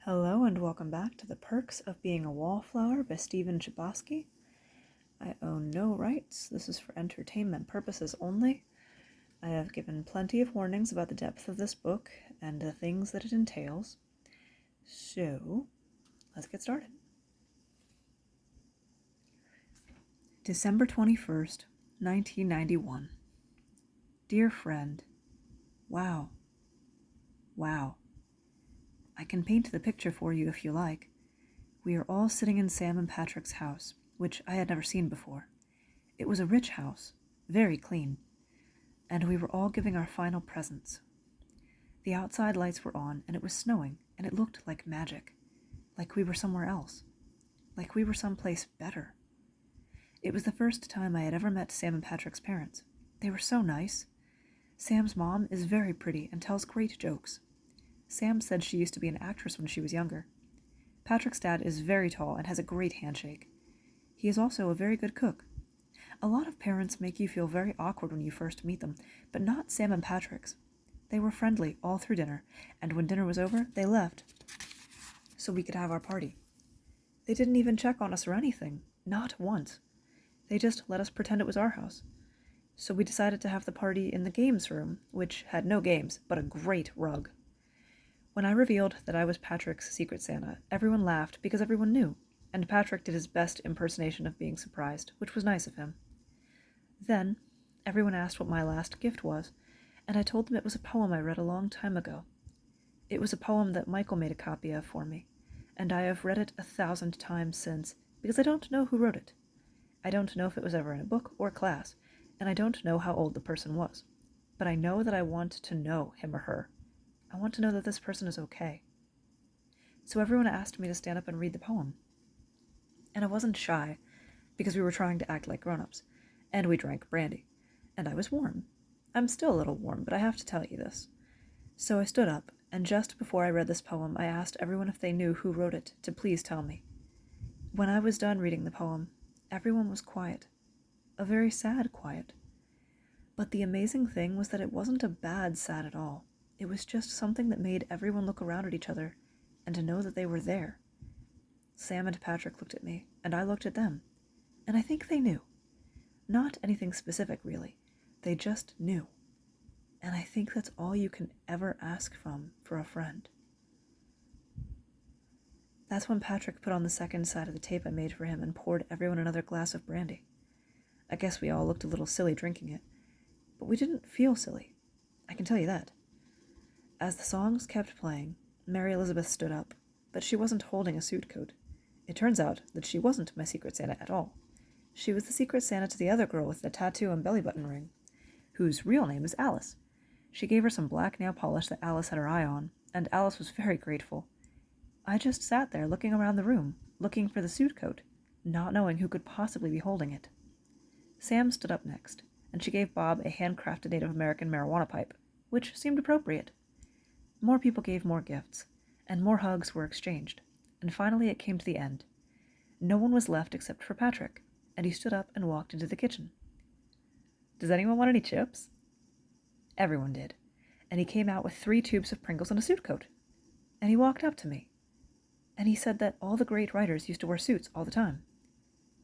Hello and welcome back to The Perks of Being a Wallflower by Stephen Chbosky. I own no rights. This is for entertainment purposes only. I have given plenty of warnings about the depth of this book and the things that it entails. So, let's get started. December 21st, 1991. Dear friend, wow. I can paint the picture for you if you like. We are all sitting in Sam and Patrick's house, which I had never seen before. It was a rich house, very clean, and we were all giving our final presents. The outside lights were on, and it was snowing, and it looked like magic, like we were somewhere else, like we were someplace better. It was the first time I had ever met Sam and Patrick's parents. They were so nice. Sam's mom is very pretty and tells great jokes. Sam said she used to be an actress when she was younger. Patrick's dad is very tall and has a great handshake. He is also a very good cook. A lot of parents make you feel very awkward when you first meet them, but not Sam and Patrick's. They were friendly all through dinner, and when dinner was over, they left so we could have our party. They didn't even check on us or anything, not once. They just let us pretend it was our house. So we decided to have the party in the games room, which had no games, but a great rug. When I revealed that I was Patrick's Secret Santa, everyone laughed because everyone knew, and Patrick did his best impersonation of being surprised, which was nice of him. Then, everyone asked what my last gift was, and I told them it was a poem I read a long time ago. It was a poem that Michael made a copy of for me, and I have read it 1,000 times since, because I don't know who wrote it. I don't know if it was ever in a book or class, and I don't know how old the person was, but I know that I want to know him or her. I want to know that this person is okay. So everyone asked me to stand up and read the poem. And I wasn't shy, because we were trying to act like grown-ups, and we drank brandy, and I was warm. I'm still a little warm, but I have to tell you this. So I stood up, and just before I read this poem, I asked everyone if they knew who wrote it to please tell me. When I was done reading the poem, everyone was quiet. A very sad quiet. But the amazing thing was that it wasn't a bad sad at all. It was just something that made everyone look around at each other and to know that they were there. Sam and Patrick looked at me, and I looked at them, and I think they knew. Not anything specific, really. They just knew. And I think that's all you can ever ask from for a friend. That's when Patrick put on the second side of the tape I made for him and poured everyone another glass of brandy. I guess we all looked a little silly drinking it, but we didn't feel silly. I can tell you that. As the songs kept playing, Mary Elizabeth stood up, but she wasn't holding a suit coat. It turns out that she wasn't my Secret Santa at all. She was the Secret Santa to the other girl with the tattoo and belly button ring, whose real name is Alice. She gave her some black nail polish that Alice had her eye on, and Alice was very grateful. I just sat there looking around the room, looking for the suit coat, not knowing who could possibly be holding it. Sam stood up next, and she gave Bob a handcrafted Native American marijuana pipe, which seemed appropriate. More people gave more gifts, and more hugs were exchanged, and finally it came to the end. No one was left except for Patrick, and he stood up and walked into the kitchen. "Does anyone want any chips?" Everyone did, and he came out with 3 tubes of Pringles and a suit coat. And he walked up to me, and he said that all the great writers used to wear suits all the time.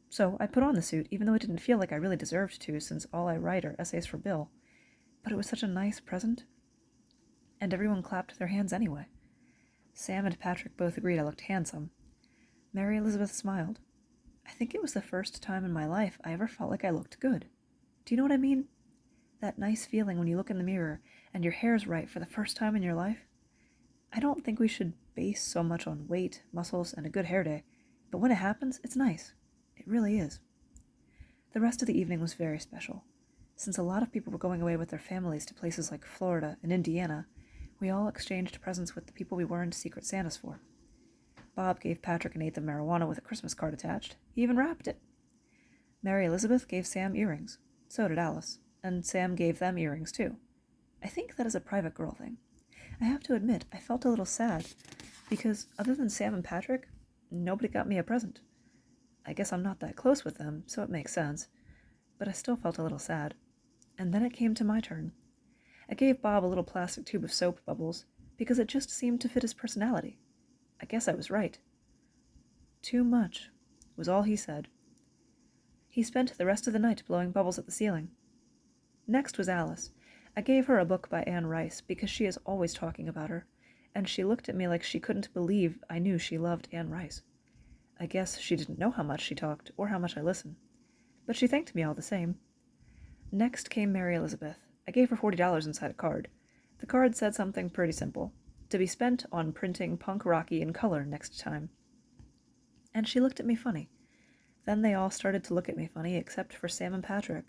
So I put on the suit, even though it didn't feel like I really deserved to, since all I write are essays for Bill. But it was such a nice present, and everyone clapped their hands anyway. Sam and Patrick both agreed I looked handsome. Mary Elizabeth smiled. I think it was the first time in my life I ever felt like I looked good. Do you know what I mean? That nice feeling when you look in the mirror and your hair's right for the first time in your life. I don't think we should base so much on weight, muscles, and a good hair day, but when it happens, it's nice. It really is. The rest of the evening was very special. Since a lot of people were going away with their families to places like Florida and Indiana, we all exchanged presents with the people we weren't Secret Santas for. Bob gave Patrick an eighth of marijuana with a Christmas card attached. He even wrapped it. Mary Elizabeth gave Sam earrings. So did Alice. And Sam gave them earrings, too. I think that is a private girl thing. I have to admit, I felt a little sad, because other than Sam and Patrick, nobody got me a present. I guess I'm not that close with them, so it makes sense. But I still felt a little sad. And then it came to my turn. I gave Bob a little plastic tube of soap bubbles, because it just seemed to fit his personality. I guess I was right. Too much, was all he said. He spent the rest of the night blowing bubbles at the ceiling. Next was Alice. I gave her a book by Anne Rice because she is always talking about her, and she looked at me like she couldn't believe I knew she loved Anne Rice. I guess she didn't know how much she talked or how much I listened, but she thanked me all the same. Next came Mary Elizabeth. I gave her $40 inside a card. The card said something pretty simple, to be spent on printing Punk Rocky in color next time. And she looked at me funny. Then they all started to look at me funny, except for Sam and Patrick.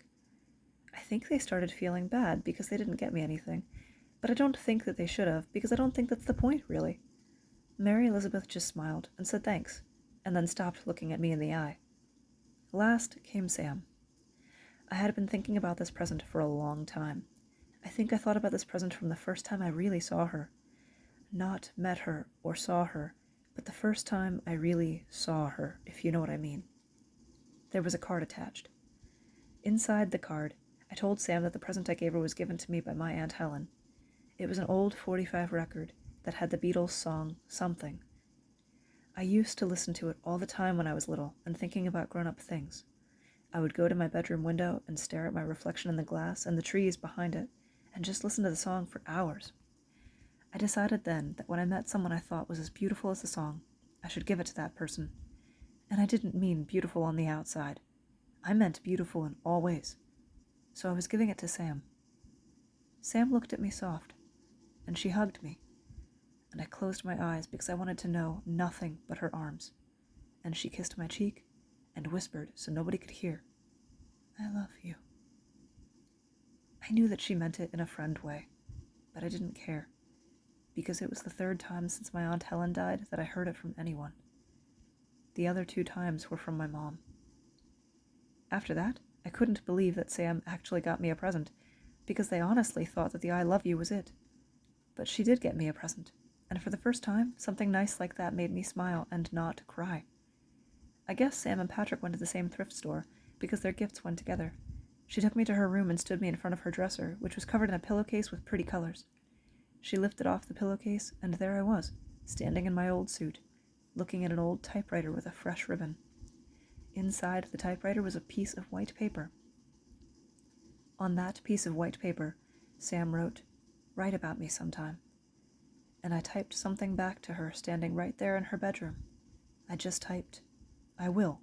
I think they started feeling bad because they didn't get me anything, but I don't think that they should have, because I don't think that's the point, really. Mary Elizabeth just smiled and said thanks, and then stopped looking at me in the eye. Last came Sam. I had been thinking about this present for a long time. I think I thought about this present from the first time I really saw her. Not met her or saw her, but the first time I really saw her, if you know what I mean. There was a card attached. Inside the card, I told Sam that the present I gave her was given to me by my Aunt Helen. It was an old 45 record that had the Beatles' song, Something. I used to listen to it all the time when I was little and thinking about grown-up things. I would go to my bedroom window and stare at my reflection in the glass and the trees behind it and just listen to the song for hours. I decided then that when I met someone I thought was as beautiful as the song, I should give it to that person. And I didn't mean beautiful on the outside. I meant beautiful in all ways. So I was giving it to Sam. Sam looked at me soft, and she hugged me, and I closed my eyes because I wanted to know nothing but her arms, and she kissed my cheek and whispered so nobody could hear, "I love you." I knew that she meant it in a friend way, but I didn't care, because it was the third time since my Aunt Helen died that I heard it from anyone. The other 2 times were from my mom. After that, I couldn't believe that Sam actually got me a present, because they honestly thought that the I love you was it. But she did get me a present, and for the first time, something nice like that made me smile and not cry. I guess Sam and Patrick went to the same thrift store, because their gifts went together. She took me to her room and stood me in front of her dresser, which was covered in a pillowcase with pretty colors. She lifted off the pillowcase, and there I was, standing in my old suit, looking at an old typewriter with a fresh ribbon. Inside the typewriter was a piece of white paper. On that piece of white paper, Sam wrote, "Write about me sometime." And I typed something back to her standing right there in her bedroom. I just typed, "I will."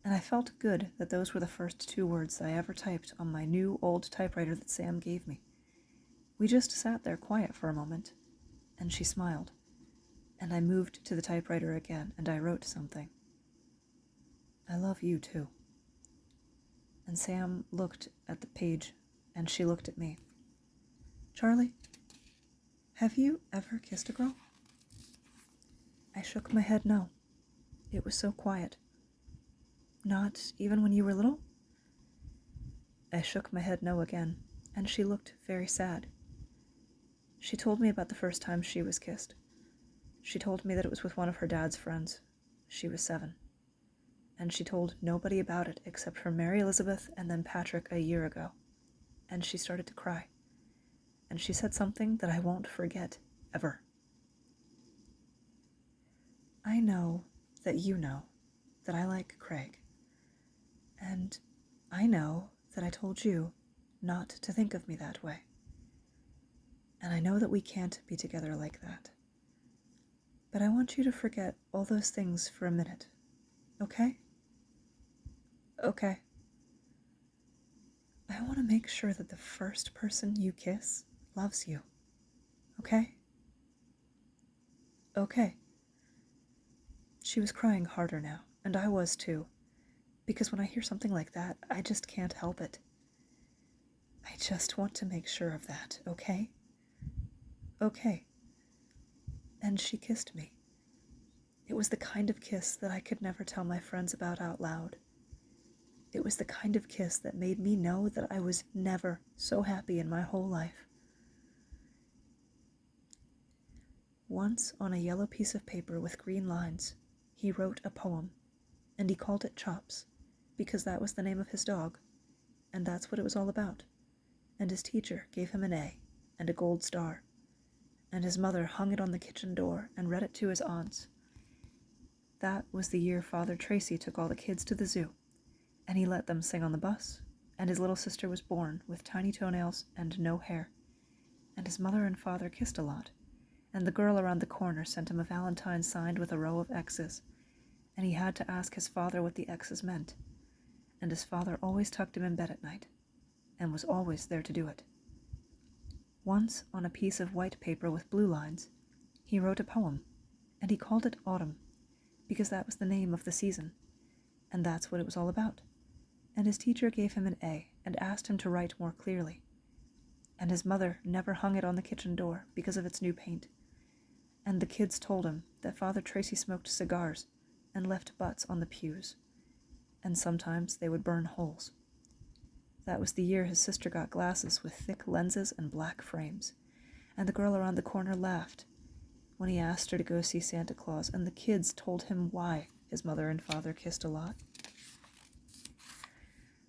And I felt good that those were the first 2 words I ever typed on my new old typewriter that Sam gave me. We just sat there quiet for a moment, and she smiled, and I moved to the typewriter again, and I wrote something. "I love you too." And Sam looked at the page, and she looked at me. "Charlie, have you ever kissed a girl?" I shook my head no. It was so quiet. "Not even when you were little?" I shook my head no again, and she looked very sad. She told me about the first time she was kissed. She told me that it was with one of her dad's friends. She was 7. And she told nobody about it except for Mary Elizabeth and then Patrick a year ago. And she started to cry. And she said something that I won't forget, ever. "I know that you know that I like Craig. And I know that I told you not to think of me that way. And I know that we can't be together like that. But I want you to forget all those things for a minute, okay? Okay. I want to make sure that the first person you kiss loves you, okay? Okay." She was crying harder now, and I was too, because when I hear something like that, I just can't help it. I just want to make sure of that, okay? Okay. And she kissed me. It was the kind of kiss that I could never tell my friends about out loud. It was the kind of kiss that made me know that I was never so happy in my whole life. Once on a yellow piece of paper with green lines, he wrote a poem, and he called it Chops, because that was the name of his dog, and that's what it was all about. And his teacher gave him an A and a gold star. and his mother hung it on the kitchen door and read it to his aunts. That was the year Father Tracy took all the kids to the zoo, and he let them sing on the bus, and his little sister was born with tiny toenails and no hair, and his mother and father kissed a lot, and the girl around the corner sent him a valentine signed with a row of X's, and he had to ask his father what the X's meant, and his father always tucked him in bed at night, and was always there to do it. Once, on a piece of white paper with blue lines, he wrote a poem, and he called it Autumn, because that was the name of the season, and that's what it was all about. And his teacher gave him an A and asked him to write more clearly. And his mother never hung it on the kitchen door because of its new paint. And the kids told him that Father Tracy smoked cigars and left butts on the pews, and sometimes they would burn holes. That was the year his sister got glasses with thick lenses and black frames, and the girl around the corner laughed when he asked her to go see Santa Claus, and the kids told him why his mother and father kissed a lot.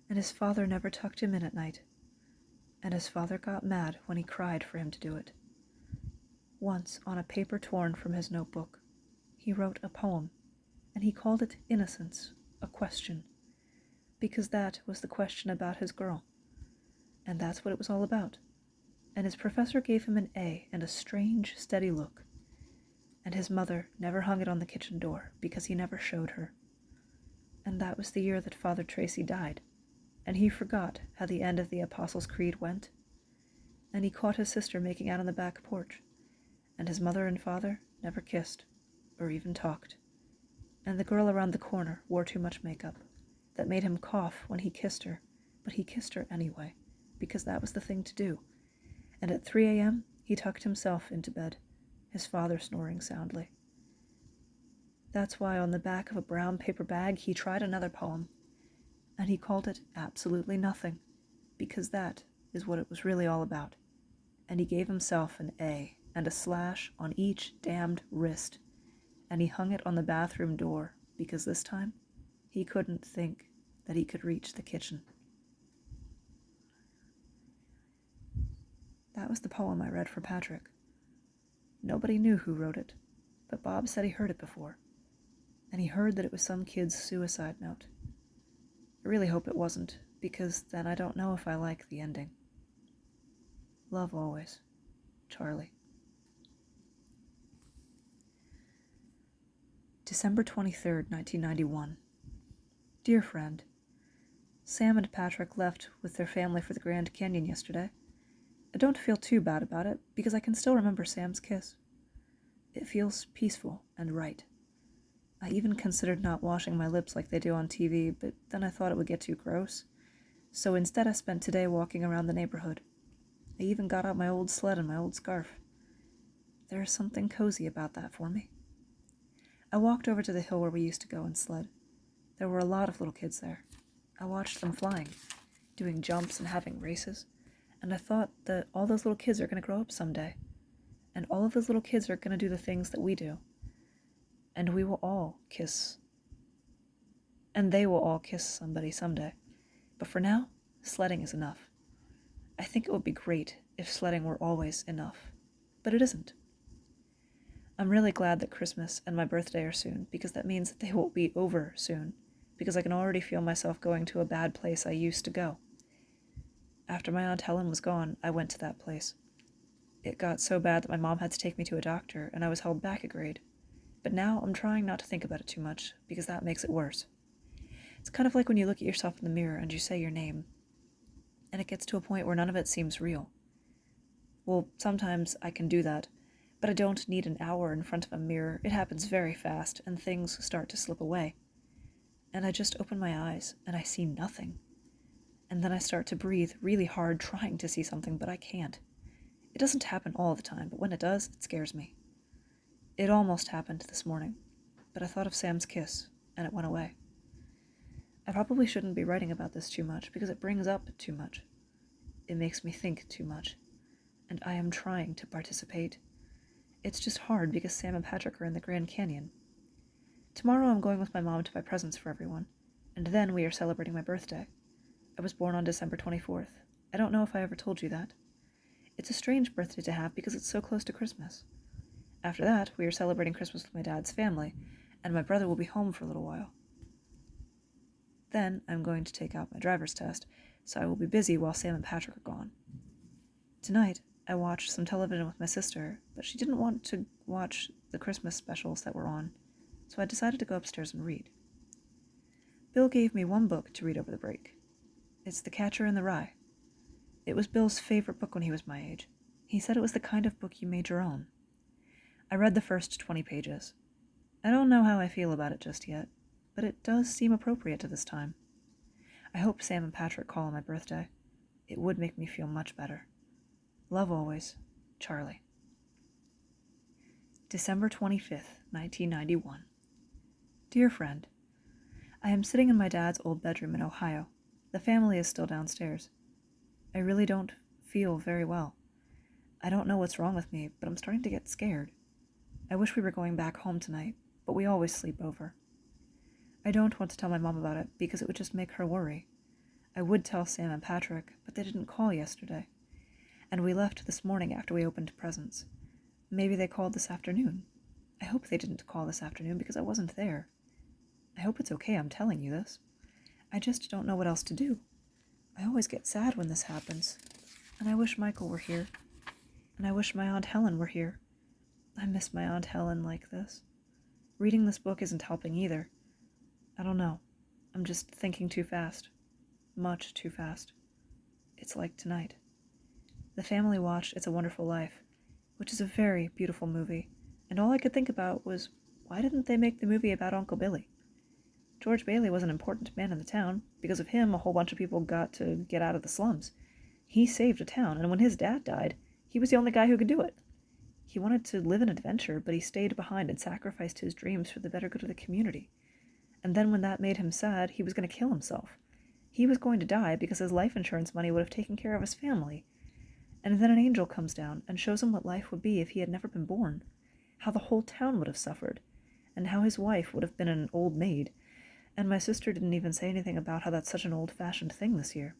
And his father never tucked him in at night, and his father got mad when he cried for him to do it. Once, on a paper torn from his notebook, he wrote a poem, and he called it Innocence, a question, because that was the question about his girl, and that's what it was all about. And his professor gave him an A and a strange, steady look, and his mother never hung it on the kitchen door because he never showed her. And that was the year that Father Tracy died, and he forgot how the end of the Apostles' Creed went, and he caught his sister making out on the back porch, and his mother and father never kissed or even talked, and the girl around the corner wore too much makeup that made him cough when he kissed her, but he kissed her anyway, because that was the thing to do, and at 3 a.m. he tucked himself into bed, his father snoring soundly. That's why on the back of a brown paper bag he tried another poem, and he called it Absolutely Nothing, because that is what it was really all about, and he gave himself an A and a slash on each damned wrist, and he hung it on the bathroom door, because this time he couldn't think that he could reach the kitchen. That was the poem I read for Patrick. Nobody knew who wrote it, but Bob said he heard it before, and he heard that it was some kid's suicide note. I really hope it wasn't, because then I don't know if I like the ending. Love always, Charlie. December 23rd, 1991. Dear friend, Sam and Patrick left with their family for the Grand Canyon yesterday. I don't feel too bad about it, because I can still remember Sam's kiss. It feels peaceful and right. I even considered not washing my lips like they do on TV, but then I thought it would get too gross. So instead I spent today walking around the neighborhood. I even got out my old sled and my old scarf. There is something cozy about that for me. I walked over to the hill where we used to go and sled. There were a lot of little kids there. I watched them flying, doing jumps and having races, and I thought that all those little kids are going to grow up someday, and all of those little kids are going to do the things that we do, and we will all kiss, and they will all kiss somebody someday. But for now, sledding is enough. I think it would be great if sledding were always enough, but it isn't. I'm really glad that Christmas and my birthday are soon, because that means that they will be over soon, because I can already feel myself going to a bad place I used to go. After my Aunt Helen was gone, I went to that place. It got so bad that my mom had to take me to a doctor, and I was held back a grade. But now I'm trying not to think about it too much, because that makes it worse. It's kind of like when you look at yourself in the mirror and you say your name, and it gets to a point where none of it seems real. Well, sometimes I can do that, but I don't need an hour in front of a mirror. It happens very fast, and things start to slip away. And I just open my eyes, and I see nothing. And then I start to breathe really hard trying to see something, but I can't. It doesn't happen all the time, but when it does, it scares me. It almost happened this morning, but I thought of Sam's kiss, and it went away. I probably shouldn't be writing about this too much, because it brings up too much. It makes me think too much, and I am trying to participate. It's just hard because Sam and Patrick are in the Grand Canyon. Tomorrow I'm going with my mom to buy presents for everyone, and then we are celebrating my birthday. I was born on December 24th. I don't know if I ever told you that. It's a strange birthday to have because it's so close to Christmas. After that, we are celebrating Christmas with my dad's family, and my brother will be home for a little while. Then I'm going to take out my driver's test, so I will be busy while Sam and Patrick are gone. Tonight, I watched some television with my sister, but she didn't want to watch the Christmas specials that were on, so I decided to go upstairs and read. Bill gave me one book to read over the break. It's The Catcher in the Rye. It was Bill's favorite book when he was my age. He said it was the kind of book you made your own. I read the first 20 pages. I don't know how I feel about it just yet, but it does seem appropriate to this time. I hope Sam and Patrick call on my birthday. It would make me feel much better. Love always, Charlie. December 25th, 1991. Dear friend, I am sitting in my dad's old bedroom in Ohio. The family is still downstairs. I really don't feel very well. I don't know what's wrong with me, but I'm starting to get scared. I wish we were going back home tonight, but we always sleep over. I don't want to tell my mom about it because it would just make her worry. I would tell Sam and Patrick, but they didn't call yesterday. And we left this morning after we opened presents. Maybe they called this afternoon. I hope they didn't call this afternoon because I wasn't there. I hope it's okay I'm telling you this. I just don't know what else to do. I always get sad when this happens. And I wish Michael were here. And I wish my Aunt Helen were here. I miss my Aunt Helen like this. Reading this book isn't helping either. I don't know. I'm just thinking too fast. Much too fast. It's like tonight. The family watched It's a Wonderful Life, which is a very beautiful movie, and all I could think about was, why didn't they make the movie about Uncle Billy? George Bailey was an important man in the town. Because of him, a whole bunch of people got to get out of the slums. He saved a town, and when his dad died, he was the only guy who could do it. He wanted to live an adventure, but he stayed behind and sacrificed his dreams for the better good of the community. And then when that made him sad, he was going to kill himself. He was going to die because his life insurance money would have taken care of his family. And then an angel comes down and shows him what life would be if he had never been born, how the whole town would have suffered, and how his wife would have been an old maid. And my sister didn't even say anything about how that's such an old-fashioned thing this year.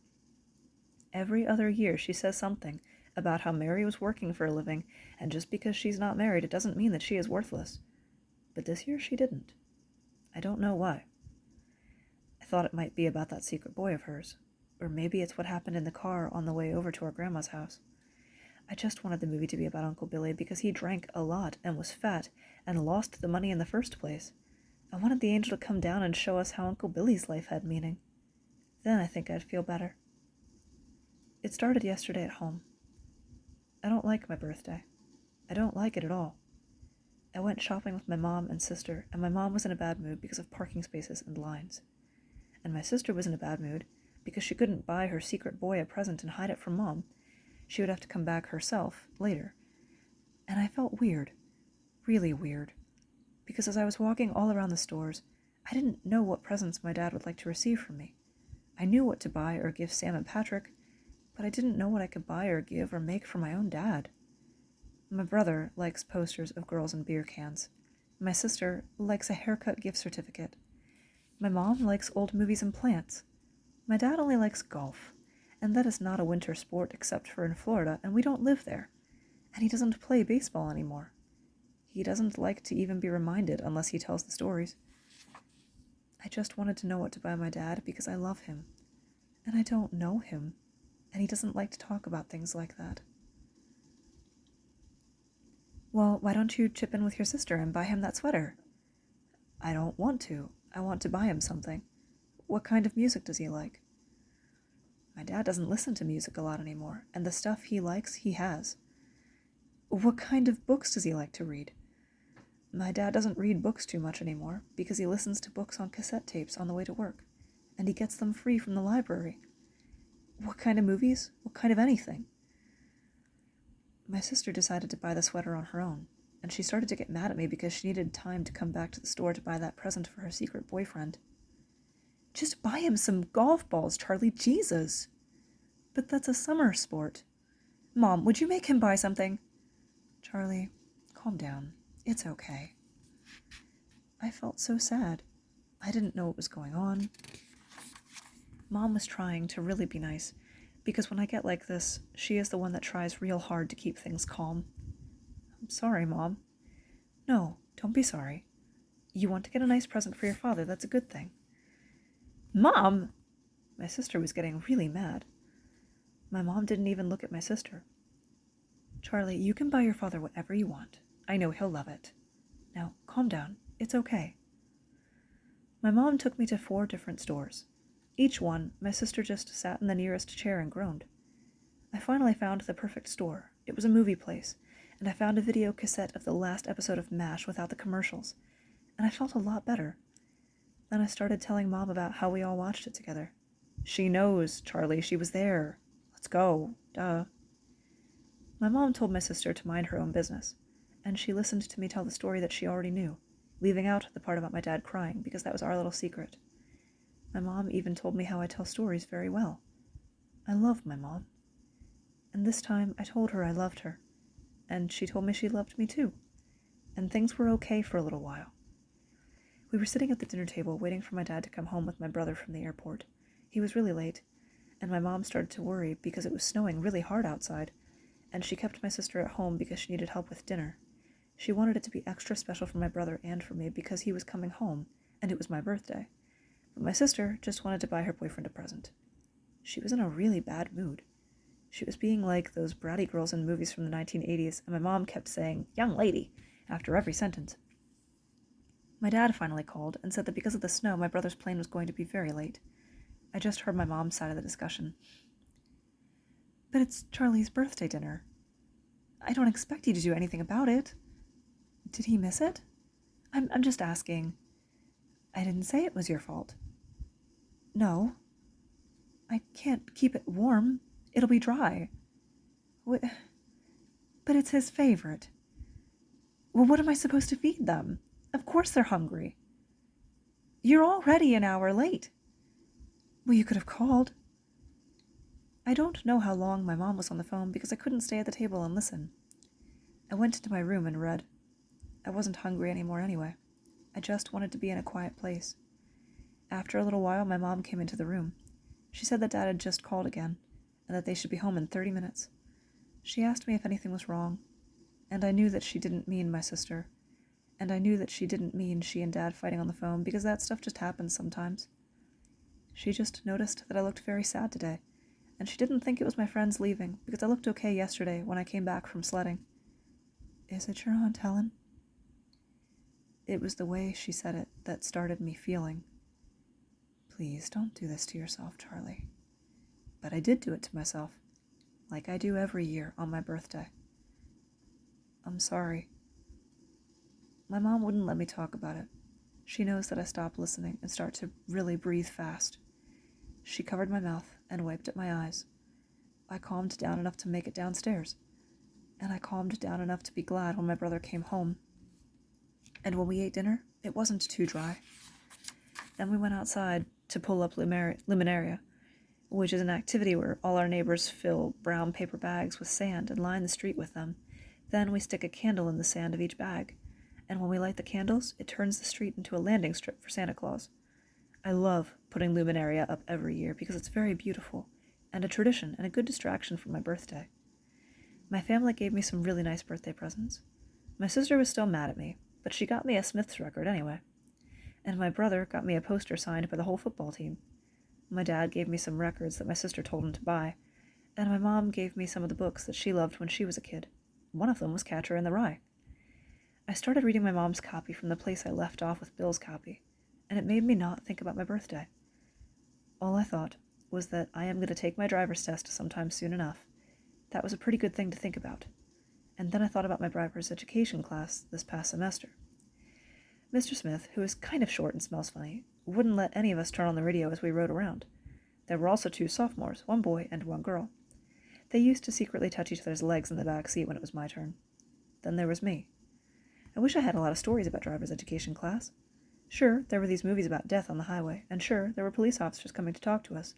Every other year she says something about how Mary was working for a living, and just because she's not married, it doesn't mean that she is worthless. But this year she didn't. I don't know why. I thought it might be about that secret boy of hers, or maybe it's what happened in the car on the way over to our grandma's house. I just wanted the movie to be about Uncle Billy because he drank a lot and was fat and lost the money in the first place. I wanted the angel to come down and show us how Uncle Billy's life had meaning. Then I think I'd feel better. It started yesterday at home. I don't like my birthday. I don't like it at all. I went shopping with my mom and sister, and my mom was in a bad mood because of parking spaces and lines. And my sister was in a bad mood because she couldn't buy her secret boy a present and hide it from Mom. She would have to come back herself later. And I felt weird, really weird, because as I was walking all around the stores, I didn't know what presents my dad would like to receive from me. I knew what to buy or give Sam and Patrick, but I didn't know what I could buy or give or make for my own dad. My brother likes posters of girls in beer cans. My sister likes a haircut gift certificate. My mom likes old movies and plants. My dad only likes golf, and that is not a winter sport except for in Florida, and we don't live there. And he doesn't play baseball anymore. He doesn't like to even be reminded unless he tells the stories. I just wanted to know what to buy my dad because I love him. And I don't know him, and he doesn't like to talk about things like that. Well, why don't you chip in with your sister and buy him that sweater? I don't want to. I want to buy him something. What kind of music does he like? My dad doesn't listen to music a lot anymore, and the stuff he likes, he has. What kind of books does he like to read? My dad doesn't read books too much anymore because he listens to books on cassette tapes on the way to work, and he gets them free from the library. What kind of movies? What kind of anything? My sister decided to buy the sweater on her own, and she started to get mad at me because she needed time to come back to the store to buy that present for her secret boyfriend. Just buy him some golf balls, Charlie, Jesus! But that's a summer sport. Mom, would you make him buy something? Charlie, calm down. It's okay. I felt so sad. I didn't know what was going on. Mom was trying to really be nice, because when I get like this, she is the one that tries real hard to keep things calm. I'm sorry, Mom. No, don't be sorry. You want to get a nice present for your father, that's a good thing. Mom! My sister was getting really mad. My mom didn't even look at my sister. Charlie, you can buy your father whatever you want. I know he'll love it. Now, calm down. It's okay. My mom took me to 4 different stores. Each one, my sister just sat in the nearest chair and groaned. I finally found the perfect store. It was a movie place, and I found a video cassette of the last episode of MASH without the commercials, and I felt a lot better. Then I started telling Mom about how we all watched it together. She knows, Charlie, she was there. Let's go. Duh. My mom told my sister to mind her own business, and she listened to me tell the story that she already knew, leaving out the part about my dad crying, because that was our little secret. My mom even told me how I tell stories very well. I love my mom. And this time I told her I loved her, and she told me she loved me too, and things were okay for a little while. We were sitting at the dinner table waiting for my dad to come home with my brother from the airport. He was really late, and my mom started to worry because it was snowing really hard outside, and she kept my sister at home because she needed help with dinner. She wanted it to be extra special for my brother and for me because he was coming home, and it was my birthday. But my sister just wanted to buy her boyfriend a present. She was in a really bad mood. She was being like those bratty girls in movies from the 1980s, and my mom kept saying, "Young lady," after every sentence. My dad finally called and said that because of the snow, my brother's plane was going to be very late. I just heard my mom's side of the discussion. But it's Charlie's birthday dinner. I don't expect you to do anything about it. Did he miss it? I'm just asking. I didn't say it was your fault. No. I can't keep it warm. It'll be dry. But it's his favorite. Well, what am I supposed to feed them? Of course they're hungry. You're already an hour late. Well, you could have called. I don't know how long my mom was on the phone because I couldn't stay at the table and listen. I went into my room and read. I wasn't hungry anymore anyway. I just wanted to be in a quiet place. After a little while, my mom came into the room. She said that Dad had just called again, and that they should be home in 30 minutes. She asked me if anything was wrong, and I knew that she didn't mean my sister, and I knew that she didn't mean she and Dad fighting on the phone because that stuff just happens sometimes. She just noticed that I looked very sad today, and she didn't think it was my friends leaving because I looked okay yesterday when I came back from sledding. Is it your Aunt Helen? It was the way she said it that started me feeling. Please don't do this to yourself, Charlie. But I did do it to myself, like I do every year on my birthday. I'm sorry. My mom wouldn't let me talk about it. She knows that I stop listening and start to really breathe fast. She covered my mouth and wiped at my eyes. I calmed down enough to make it downstairs, and I calmed down enough to be glad when my brother came home. And when we ate dinner, it wasn't too dry. Then we went outside to pull up luminaria, which is an activity where all our neighbors fill brown paper bags with sand and line the street with them. Then we stick a candle in the sand of each bag, and when we light the candles, it turns the street into a landing strip for Santa Claus. I love putting luminaria up every year because it's very beautiful, and a tradition and a good distraction for my birthday. My family gave me some really nice birthday presents. My sister was still mad at me, but she got me a Smith's record anyway. And my brother got me a poster signed by the whole football team. My dad gave me some records that my sister told him to buy, and my mom gave me some of the books that she loved when she was a kid. One of them was Catcher in the Rye. I started reading my mom's copy from the place I left off with Bill's copy, and it made me not think about my birthday. All I thought was that I am going to take my driver's test sometime soon enough. That was a pretty good thing to think about. And then I thought about my driver's education class this past semester. Mr. Smith, who is kind of short and smells funny, wouldn't let any of us turn on the radio as we rode around. There were also 2 sophomores, 1 boy and 1 girl. They used to secretly touch each other's legs in the back seat when it was my turn. Then there was me. I wish I had a lot of stories about driver's education class. Sure, there were these movies about death on the highway, and sure, there were police officers coming to talk to us.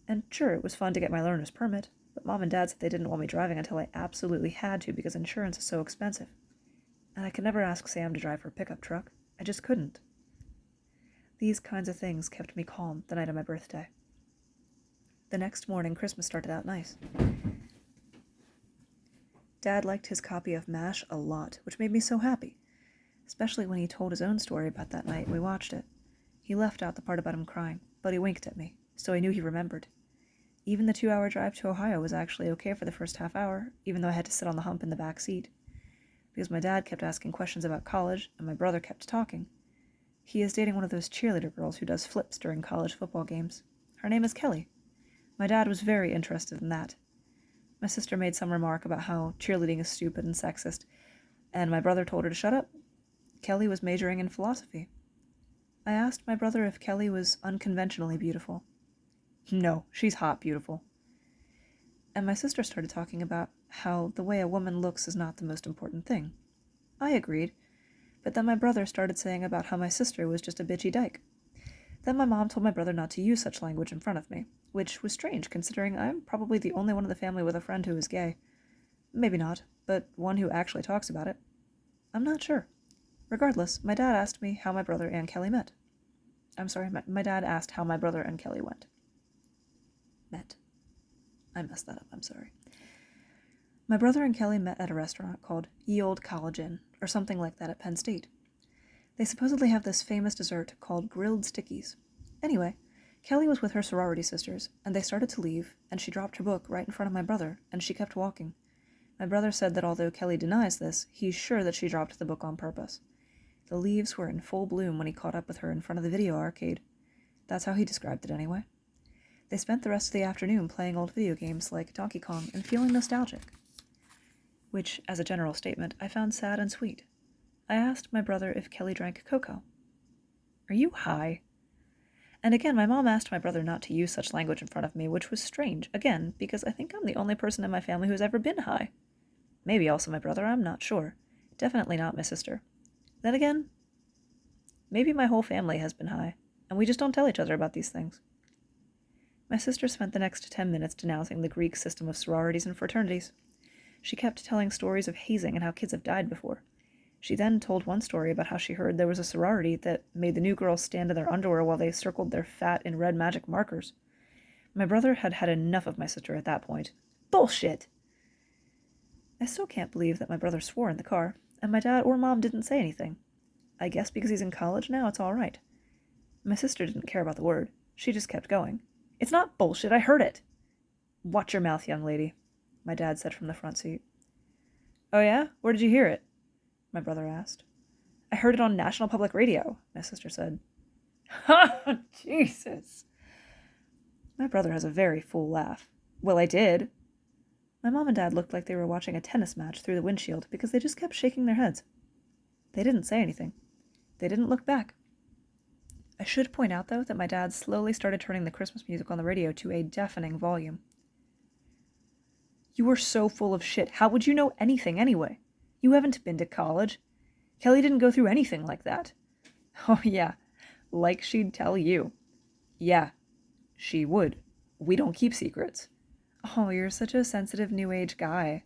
And sure, it was fun to get my learner's permit, but Mom and Dad said they didn't want me driving until I absolutely had to because insurance is so expensive. And I could never ask Sam to drive her pickup truck. I just couldn't. These kinds of things kept me calm the night of my birthday. The next morning, Christmas started out nice. Dad liked his copy of MASH a lot, which made me so happy, especially when he told his own story about that night and we watched it. He left out the part about him crying, but he winked at me, so I knew he remembered. Even the 2-hour drive to Ohio was actually okay for the first half hour, even though I had to sit on the hump in the back seat, because my dad kept asking questions about college and my brother kept talking. He is dating one of those cheerleader girls who does flips during college football games. Her name is Kelly. My dad was very interested in that. My sister made some remark about how cheerleading is stupid and sexist, and my brother told her to shut up. Kelly was majoring in philosophy. I asked my brother if Kelly was unconventionally beautiful. No, she's hot beautiful. And my sister started talking about how the way a woman looks is not the most important thing. I agreed, but then my brother started saying about how my sister was just a bitchy dyke. Then my mom told my brother not to use such language in front of me, which was strange considering I'm probably the only one in the family with a friend who is gay. Maybe not, but one who actually talks about it. I'm not sure. Regardless, my dad asked me how my brother and Kelly met. My dad asked how my brother and Kelly met. I messed that up, I'm sorry. My brother and Kelly met at a restaurant called Ye Olde College Inn, or something like that at Penn State. They supposedly have this famous dessert called grilled stickies. Anyway, Kelly was with her sorority sisters, and they started to leave, and she dropped her book right in front of my brother, and she kept walking. My brother said that although Kelly denies this, he's sure that she dropped the book on purpose. The leaves were in full bloom when he caught up with her in front of the video arcade. That's how he described it anyway. They spent the rest of the afternoon playing old video games like Donkey Kong and feeling nostalgic, which, as a general statement, I found sad and sweet. I asked my brother if Kelly drank cocoa. Are you high? And again, my mom asked my brother not to use such language in front of me, which was strange, again, because I think I'm the only person in my family who's ever been high. Maybe also my brother, I'm not sure. Definitely not my sister. Then again, maybe my whole family has been high, and we just don't tell each other about these things. My sister spent the next 10 minutes denouncing the Greek system of sororities and fraternities. She kept telling stories of hazing and how kids have died before. She then told one story about how she heard there was a sorority that made the new girls stand in their underwear while they circled their fat in red magic markers. My brother had had enough of my sister at that point. Bullshit! I still can't believe that my brother swore in the car, and my dad or mom didn't say anything. I guess because he's in college now, it's all right. My sister didn't care about the word. She just kept going. It's not bullshit, I heard it. Watch your mouth, young lady, my dad said from the front seat. Oh yeah? Where did you hear it? My brother asked. I heard it on National Public Radio, my sister said. Ha! Jesus! My brother has a very full laugh. Well, I did. My mom and dad looked like they were watching a tennis match through the windshield because they just kept shaking their heads. They didn't say anything. They didn't look back. I should point out, though, that my dad slowly started turning the Christmas music on the radio to a deafening volume. You are so full of shit. How would you know anything anyway? You haven't been to college. Kelly didn't go through anything like that. Oh, yeah. Like she'd tell you. Yeah, she would. We don't keep secrets. Oh, you're such a sensitive new age guy.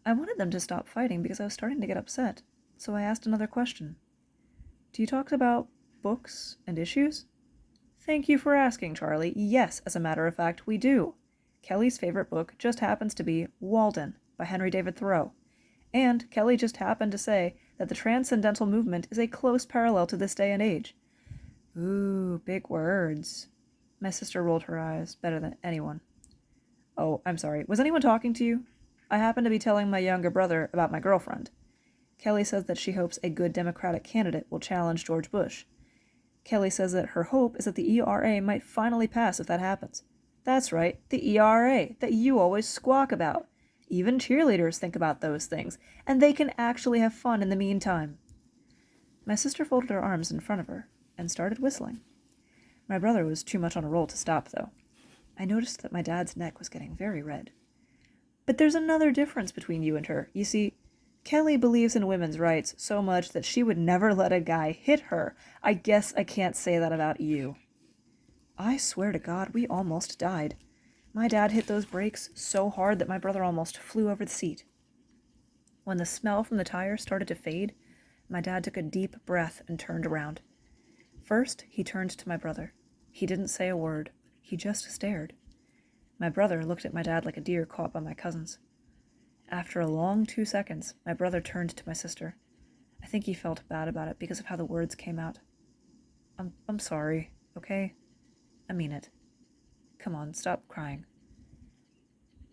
I wanted them to stop fighting because I was starting to get upset, so I asked another question. Do you talk about books and issues? Thank you for asking, Charlie. Yes, as a matter of fact, we do. Kelly's favorite book just happens to be Walden by Henry David Thoreau. And Kelly just happened to say that the transcendental movement is a close parallel to this day and age. Ooh, big words. My sister rolled her eyes better than anyone. Oh, I'm sorry. Was anyone talking to you? I happen to be telling my younger brother about my girlfriend. Kelly says that she hopes a good Democratic candidate will challenge George Bush. Kelly says that her hope is that the ERA might finally pass if that happens. That's right, the ERA, that you always squawk about. Even cheerleaders think about those things, and they can actually have fun in the meantime. My sister folded her arms in front of her and started whistling. My brother was too much on a roll to stop, though. I noticed that my dad's neck was getting very red. But there's another difference between you and her. You see, Kelly believes in women's rights so much that she would never let a guy hit her. I guess I can't say that about you. I swear to God, we almost died. My dad hit those brakes so hard that my brother almost flew over the seat. When the smell from the tire started to fade, my dad took a deep breath and turned around. First, he turned to my brother. He didn't say a word. He just stared. My brother looked at my dad like a deer caught by my cousins. After a long 2 seconds, my brother turned to my sister. I think he felt bad about it because of how the words came out. I'm sorry, okay? I mean it. Come on, stop crying.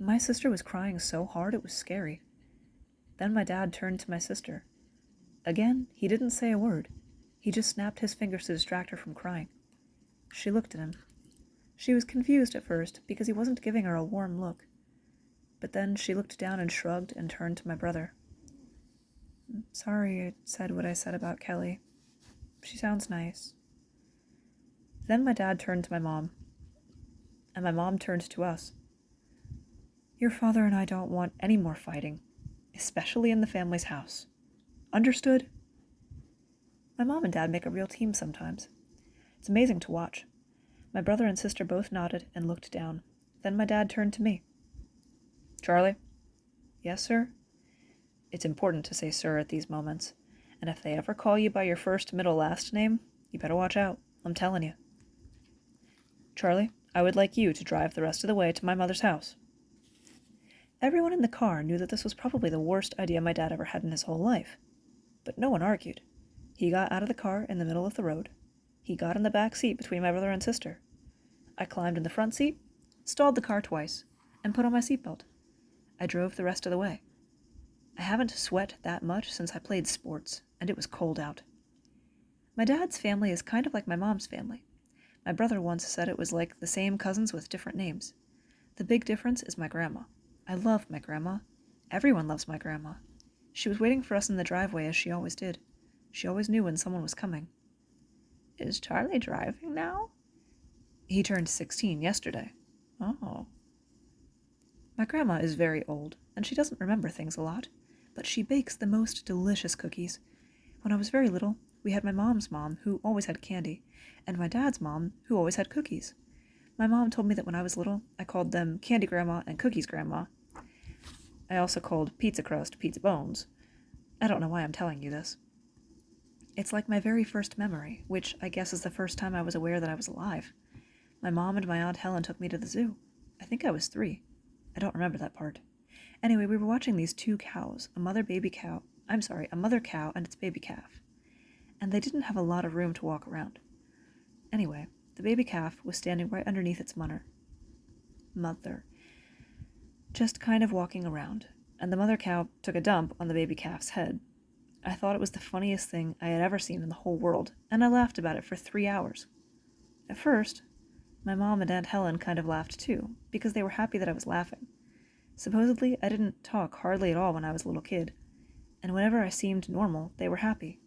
My sister was crying so hard it was scary. Then my dad turned to my sister. Again, he didn't say a word. He just snapped his fingers to distract her from crying. She looked at him. She was confused at first because he wasn't giving her a warm look. But then she looked down and shrugged and turned to my brother. Sorry I said what I said about Kelly. She sounds nice. Then my dad turned to my mom. And my mom turned to us. Your father and I don't want any more fighting, especially in the family's house. Understood? My mom and dad make a real team sometimes. It's amazing to watch. My brother and sister both nodded and looked down. Then my dad turned to me. Charlie? Yes, sir? It's important to say sir at these moments, and if they ever call you by your first, middle, last name, you better watch out. I'm telling you. Charlie, I would like you to drive the rest of the way to my mother's house. Everyone in the car knew that this was probably the worst idea my dad ever had in his whole life. But no one argued. He got out of the car in the middle of the road. He got in the back seat between my brother and sister. I climbed in the front seat, stalled the car twice, and put on my seatbelt. I drove the rest of the way. I haven't sweat that much since I played sports, and it was cold out. My dad's family is kind of like my mom's family. My brother once said it was like the same cousins with different names. The big difference is my grandma. I love my grandma. Everyone loves my grandma. She was waiting for us in the driveway as she always did. She always knew when someone was coming. Is Charlie driving now? He turned 16 yesterday. Oh. My grandma is very old, and she doesn't remember things a lot, but she bakes the most delicious cookies. When I was very little, we had my mom's mom, who always had candy, and my dad's mom, who always had cookies. My mom told me that when I was little, I called them Candy Grandma and Cookies Grandma. I also called Pizza Crust Pizza Bones. I don't know why I'm telling you this. It's like my very first memory, which I guess is the first time I was aware that I was alive. My mom and my Aunt Helen took me to the zoo. I think I was 3. I don't remember that part. Anyway, we were watching these 2 cows, a mother cow and its baby calf. And they didn't have a lot of room to walk around. Anyway, the baby calf was standing right underneath its mother, just kind of walking around, and the mother cow took a dump on the baby calf's head. I thought it was the funniest thing I had ever seen in the whole world, and I laughed about it for 3 hours. At first, my mom and Aunt Helen kind of laughed too, because they were happy that I was laughing. Supposedly, I didn't talk hardly at all when I was a little kid, and whenever I seemed normal, they were happy.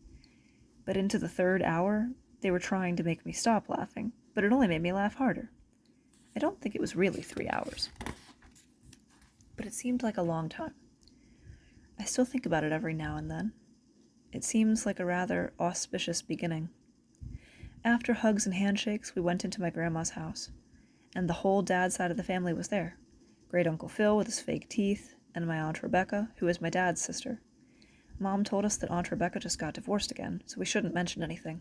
But into the 3rd hour, they were trying to make me stop laughing, but it only made me laugh harder. I don't think it was really 3 hours, but it seemed like a long time. I still think about it every now and then. It seems like a rather auspicious beginning. After hugs and handshakes, we went into my grandma's house, and the whole dad's side of the family was there. Great Uncle Phil with his fake teeth, and my Aunt Rebecca, who is my dad's sister. Mom told us that Aunt Rebecca just got divorced again, so we shouldn't mention anything.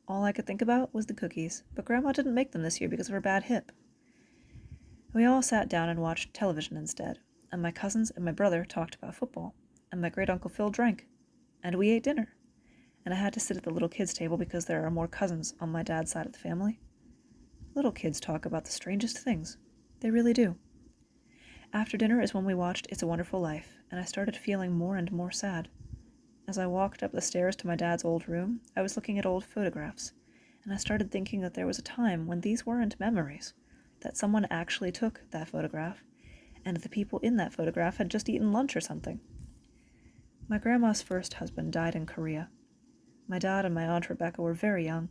All I could think about was the cookies, but Grandma didn't make them this year because of her bad hip. We all sat down and watched television instead, and my cousins and my brother talked about football, and my Great Uncle Phil drank, and we ate dinner. And I had to sit at the little kids' table because there are more cousins on my dad's side of the family. Little kids talk about the strangest things. They really do. After dinner is when we watched It's a Wonderful Life, and I started feeling more and more sad. As I walked up the stairs to my dad's old room, I was looking at old photographs, and I started thinking that there was a time when these weren't memories, that someone actually took that photograph, and the people in that photograph had just eaten lunch or something. My grandma's first husband died in Korea. My dad and my Aunt Rebecca were very young,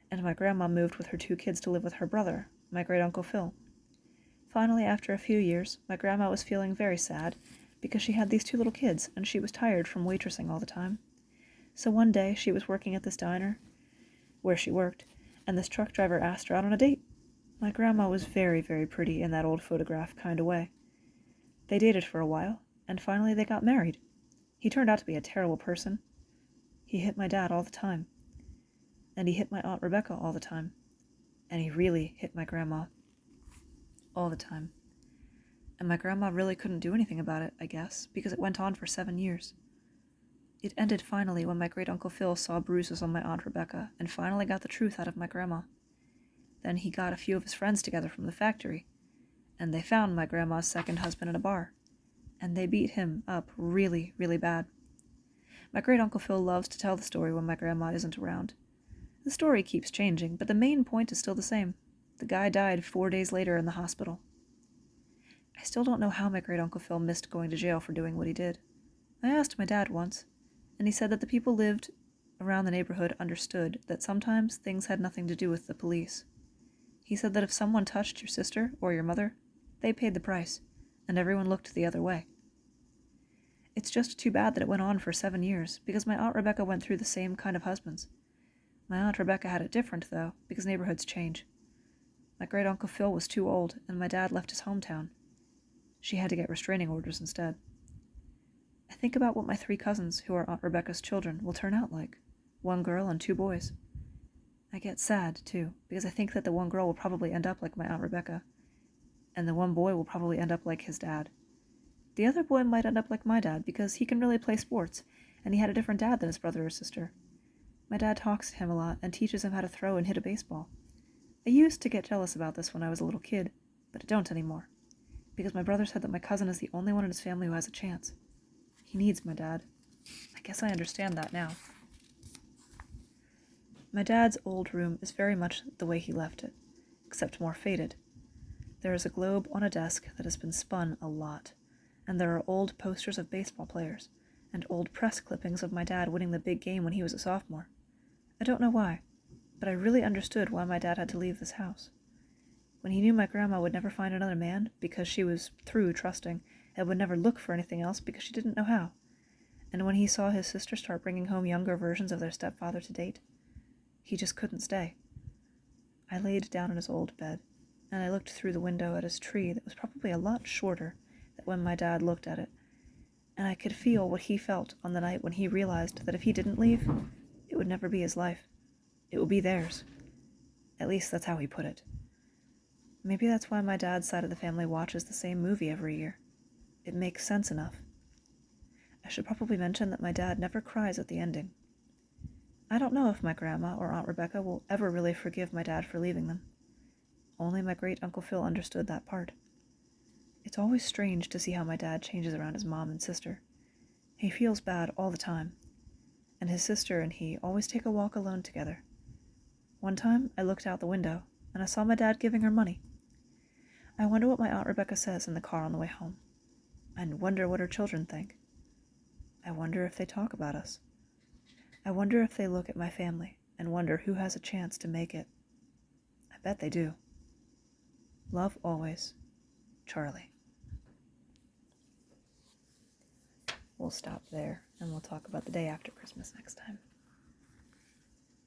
and my grandma moved with her 2 kids to live with her brother, my Great Uncle Phil. Finally, after a few years, my grandma was feeling very sad because she had these 2 little kids and she was tired from waitressing all the time. So one day she was working at this diner where she worked, and this truck driver asked her out on a date. My grandma was very, very pretty in that old photograph kind of way. They dated for a while, and finally they got married. He turned out to be a terrible person. He hit my dad all the time, and he hit my Aunt Rebecca all the time, and he really hit my grandma. all the time. And my grandma really couldn't do anything about it, I guess, because it went on for 7 years. It ended finally when my great-uncle Phil saw bruises on my Aunt Rebecca and finally got the truth out of my grandma. Then he got a few of his friends together from the factory, and they found my grandma's second husband in a bar, and they beat him up really, really bad. My great-uncle Phil loves to tell the story when my grandma isn't around. The story keeps changing, but the main point is still the same. The guy died 4 days later in the hospital. I still don't know how my great-uncle Phil missed going to jail for doing what he did. I asked my dad once, and he said that the people lived around the neighborhood understood that sometimes things had nothing to do with the police. He said that if someone touched your sister or your mother, they paid the price, and everyone looked the other way. It's just too bad that it went on for 7 years, because my Aunt Rebecca went through the same kind of husbands. My Aunt Rebecca had it different, though, because neighborhoods change. My great-uncle Phil was too old, and my dad left his hometown. She had to get restraining orders instead. I think about what my 3 cousins, who are Aunt Rebecca's children, will turn out like. 1 girl and 2 boys. I get sad, too, because I think that the 1 girl will probably end up like my Aunt Rebecca, and the 1 boy will probably end up like his dad. The other boy might end up like my dad, because he can really play sports, and he had a different dad than his brother or sister. My dad talks to him a lot and teaches him how to throw and hit a baseball. I used to get jealous about this when I was a little kid, but I don't anymore, because my brother said that my cousin is the only one in his family who has a chance. He needs my dad. I guess I understand that now. My dad's old room is very much the way he left it, except more faded. There is a globe on a desk that has been spun a lot, and there are old posters of baseball players, and old press clippings of my dad winning the big game when he was a sophomore. I don't know why, but I really understood why my dad had to leave this house. When he knew my grandma would never find another man because she was through trusting and would never look for anything else because she didn't know how, and when he saw his sister start bringing home younger versions of their stepfather to date, he just couldn't stay. I laid down in his old bed, and I looked through the window at his tree that was probably a lot shorter than when my dad looked at it, and I could feel what he felt on the night when he realized that if he didn't leave, it would never be his life. It would be theirs. At least that's how he put it. Maybe that's why my dad's side of the family watches the same movie every year. It makes sense enough. I should probably mention that my dad never cries at the ending. I don't know if my grandma or Aunt Rebecca will ever really forgive my dad for leaving them. Only my great-uncle Phil understood that part. It's always strange to see how my dad changes around his mom and sister. He feels bad all the time, and his sister and he always take a walk alone together. One time, I looked out the window, and I saw my dad giving her money. I wonder what my Aunt Rebecca says in the car on the way home. I wonder what her children think. I wonder if they talk about us. I wonder if they look at my family and wonder who has a chance to make it. I bet they do. Love always, Charlie. We'll stop there, and we'll talk about the day after Christmas next time.